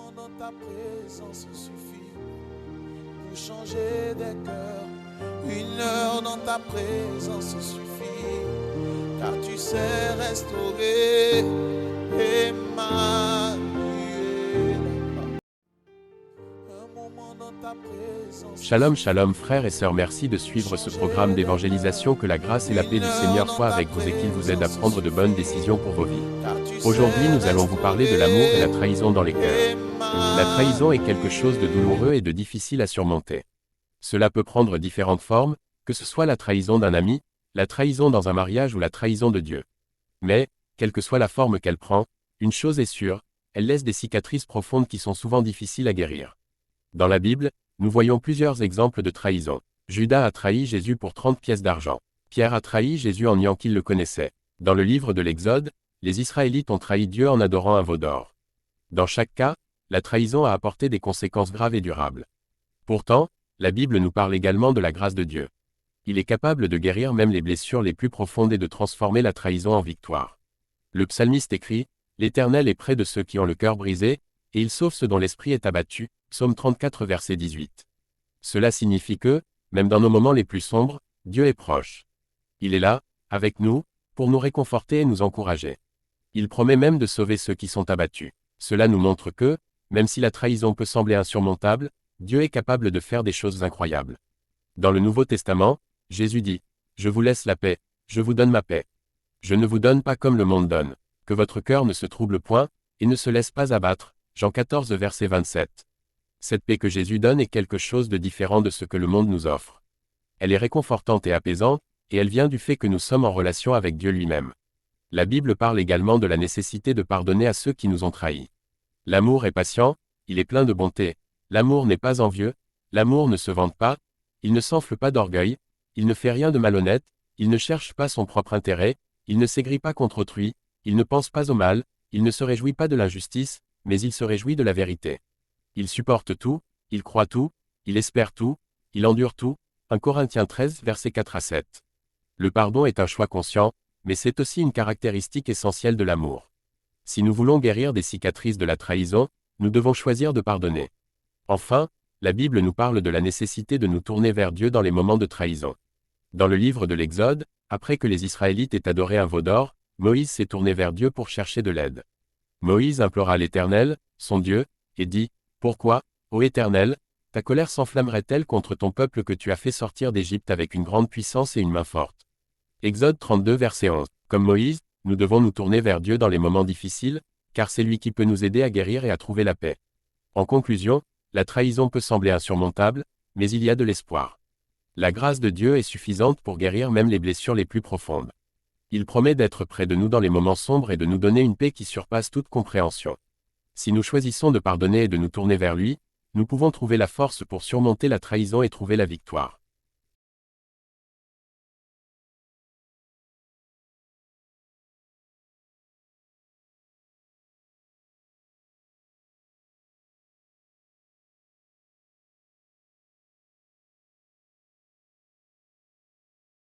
moment dans ta présence suffit pour changer des cœurs. Une heure dans ta présence suffit, car tu sais restaurer Emmanuel. Un moment dans ta présence. Shalom shalom frères et sœurs, merci de suivre ce programme d'évangélisation. Que la grâce et la paix du Seigneur soient avec vous et qu'il vous aide à prendre de bonnes décisions pour vos vies. Aujourd'hui nous allons vous parler de l'amour et la trahison dans les cœurs. La trahison est quelque chose de douloureux et de difficile à surmonter. Cela peut prendre différentes formes, que ce soit la trahison d'un ami, la trahison dans un mariage ou la trahison de Dieu. Mais, quelle que soit la forme qu'elle prend, une chose est sûre, elle laisse des cicatrices profondes qui sont souvent difficiles à guérir. Dans la Bible, nous voyons plusieurs exemples de trahison. Judas a trahi Jésus pour 30 pièces d'argent. Pierre a trahi Jésus en niant qu'il le connaissait. Dans le livre de l'Exode, les Israélites ont trahi Dieu en adorant un veau d'or. Dans chaque cas, la trahison a apporté des conséquences graves et durables. Pourtant, la Bible nous parle également de la grâce de Dieu. Il est capable de guérir même les blessures les plus profondes et de transformer la trahison en victoire. Le psalmiste écrit « L'Éternel est près de ceux qui ont le cœur brisé, et il sauve ceux dont l'esprit est abattu » Psaume 34 verset 18. Cela signifie que, même dans nos moments les plus sombres, Dieu est proche. Il est là, avec nous, pour nous réconforter et nous encourager. Il promet même de sauver ceux qui sont abattus. Cela nous montre que, même si la trahison peut sembler insurmontable, Dieu est capable de faire des choses incroyables. Dans le Nouveau Testament, Jésus dit « Je vous laisse la paix, je vous donne ma paix. Je ne vous donne pas comme le monde donne. Que votre cœur ne se trouble point, et ne se laisse pas abattre. » Jean 14 verset 27. Cette paix que Jésus donne est quelque chose de différent de ce que le monde nous offre. Elle est réconfortante et apaisante, et elle vient du fait que nous sommes en relation avec Dieu lui-même. La Bible parle également de la nécessité de pardonner à ceux qui nous ont trahis. L'amour est patient, il est plein de bonté. L'amour n'est pas envieux, l'amour ne se vante pas, il ne s'enfle pas d'orgueil, il ne fait rien de malhonnête, il ne cherche pas son propre intérêt, il ne s'aigrit pas contre autrui, il ne pense pas au mal, il ne se réjouit pas de l'injustice, mais il se réjouit de la vérité. Il supporte tout, il croit tout, il espère tout, il endure tout. 1 Corinthiens 13 versets 4 à 7. Le pardon est un choix conscient, mais c'est aussi une caractéristique essentielle de l'amour. Si nous voulons guérir des cicatrices de la trahison, nous devons choisir de pardonner. Enfin, la Bible nous parle de la nécessité de nous tourner vers Dieu dans les moments de trahison. Dans le livre de l'Exode, après que les Israélites aient adoré un veau d'or, Moïse s'est tourné vers Dieu pour chercher de l'aide. Moïse implora l'Éternel, son Dieu, et dit « Pourquoi, ô Éternel, ta colère s'enflammerait-elle contre ton peuple que tu as fait sortir d'Égypte avec une grande puissance et une main forte ?» Exode 32 verset 11. Comme Moïse, nous devons nous tourner vers Dieu dans les moments difficiles, car c'est lui qui peut nous aider à guérir et à trouver la paix. En conclusion, la trahison peut sembler insurmontable, mais il y a de l'espoir. La grâce de Dieu est suffisante pour guérir même les blessures les plus profondes. Il promet d'être près de nous dans les moments sombres et de nous donner une paix qui surpasse toute compréhension. Si nous choisissons de pardonner et de nous tourner vers lui, nous pouvons trouver la force pour surmonter la trahison et trouver la victoire.